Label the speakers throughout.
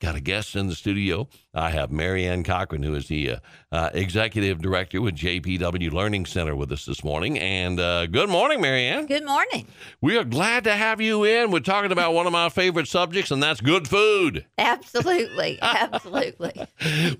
Speaker 1: Got a guest in the studio. I have Mary Ann Cochran, who is the Executive Director with JPW Learning Center with us this morning. And good morning, Mary Ann.
Speaker 2: Good morning.
Speaker 1: We are glad to have you in. We're talking about one of my favorite subjects, and that's good food.
Speaker 2: Absolutely. Absolutely.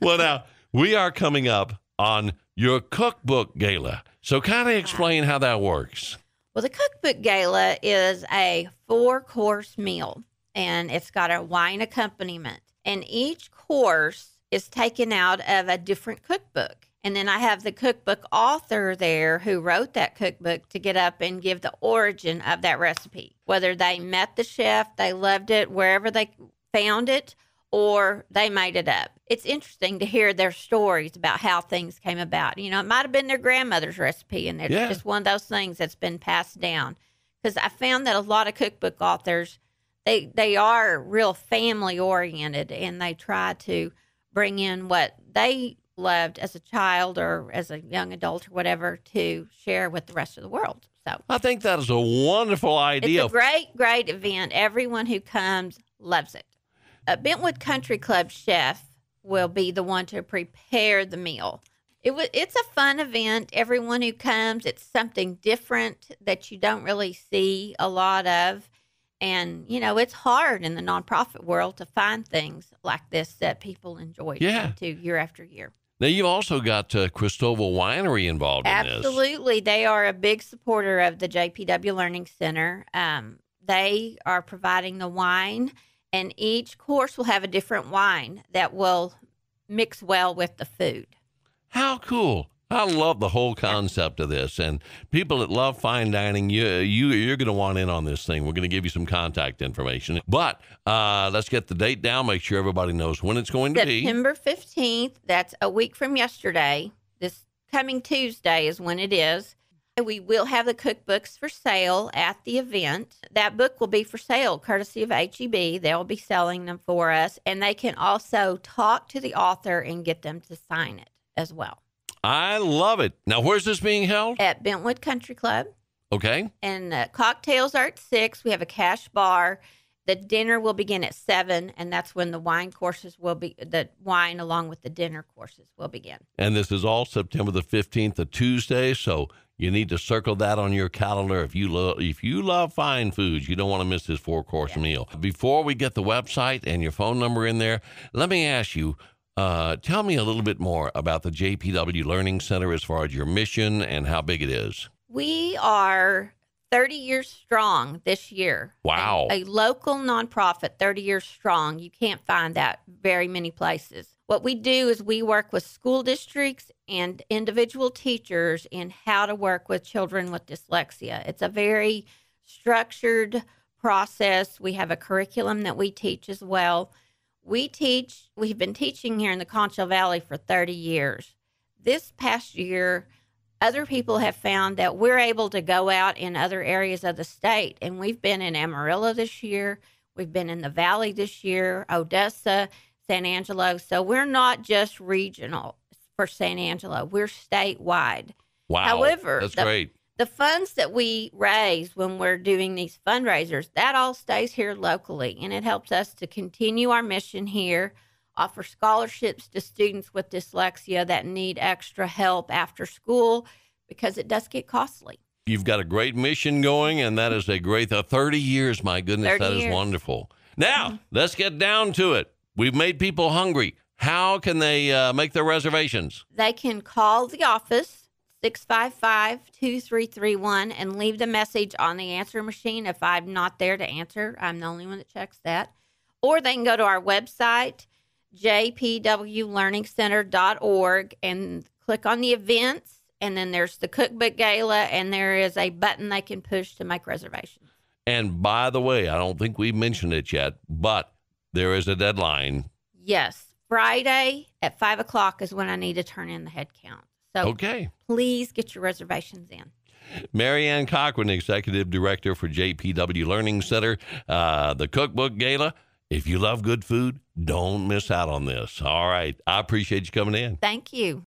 Speaker 1: Well, now, we are coming up on your Cook Book Gala. So kind of explain how that works.
Speaker 2: Well, the Cook Book Gala is a 4-course meal, and it's got a wine accompaniment. And each course is taken out of a different cookbook. And then I have the cookbook author there who wrote that cookbook to get up and give the origin of that recipe. Whether they met the chef, they loved it, wherever they found it, or they made it up. It's interesting to hear their stories about how things came about. You know, it might have been their grandmother's recipe, and it's just one of those things that's been passed down. Because I found that a lot of cookbook authors, they are real family-oriented, and they try to bring in what they loved as a child or as a young adult or whatever to share with the rest of the world. So
Speaker 1: I think that is a wonderful idea.
Speaker 2: It's a great, great event. Everyone who comes loves it. A Bentwood Country Club chef will be the one to prepare the meal. It's a fun event. Everyone who comes, it's something different that you don't really see a lot of. And, you know, it's hard in the nonprofit world to find things like this that people enjoy to year after year.
Speaker 1: Now, you've also got Cristobal Winery involved in this.
Speaker 2: Absolutely. They are a big supporter of the JPW Learning Center. They are providing the wine, and each course will have a different wine that will mix well with the food.
Speaker 1: How cool. I love the whole concept of this, and people that love fine dining, you're going to want in on this thing. We're going to give you some contact information, but let's get the date down, make sure everybody knows when it's going to be.
Speaker 2: September 15th, that's a week from yesterday. This coming Tuesday is when it is. We will have the cookbooks for sale at the event. That book will be for sale, courtesy of HEB. They'll be selling them for us, and they can also talk to the author and get them to sign it as well.
Speaker 1: I love it. Now, where's this being held?
Speaker 2: At Bentwood Country Club.
Speaker 1: Okay.
Speaker 2: And cocktails are at 6. We have a cash bar. The dinner will begin at 7, and that's when the wine courses will be, the wine along with the dinner courses will begin.
Speaker 1: And this is all September the 15th, a Tuesday, so you need to circle that on your calendar. If you love fine foods, you don't want to miss this 4-course meal. Before we get the website and your phone number in there, let me ask you, tell me a little bit more about the JPW Learning Center as far as your mission and how big it is.
Speaker 2: We are 30 years strong this year.
Speaker 1: Wow.
Speaker 2: A local nonprofit, 30 years strong. You can't find that very many places. What we do is we work with school districts and individual teachers in how to work with children with dyslexia. It's a very structured process. We have a curriculum that we teach as well. We've been teaching here in the Concho Valley for 30 years. This past year, other people have found that we're able to go out in other areas of the state, and we've been in Amarillo this year. We've been in the Valley this year, Odessa, San Angelo. So we're not just regional for San Angelo. We're statewide.
Speaker 1: Wow.
Speaker 2: However,
Speaker 1: that's great.
Speaker 2: The funds that we raise when we're doing these fundraisers, that all stays here locally, and it helps us to continue our mission here, offer scholarships to students with dyslexia that need extra help after school, because it does get costly.
Speaker 1: You've got a great mission going, and that is a great 30 years. My goodness, that is wonderful. Now, let's get down to it. We've made people hungry. How can they make their reservations?
Speaker 2: They can call the office, 655-2331, and leave the message on the answer machine if I'm not there to answer. I'm the only one that checks that. Or they can go to our website, jpwlearningcenter.org, and click on the events, and then there's the Cookbook Gala, and there is a button they can push to make reservations.
Speaker 1: And by the way, I don't think we mentioned it yet, but there is a deadline.
Speaker 2: Yes. Friday at 5 o'clock is when I need to turn in the head count. So please get your reservations in.
Speaker 1: Mary Ann Cochran, Executive Director for JPW Learning Center, the Cook Book Gala. If you love good food, don't miss out on this. All right. I appreciate you coming in.
Speaker 2: Thank you.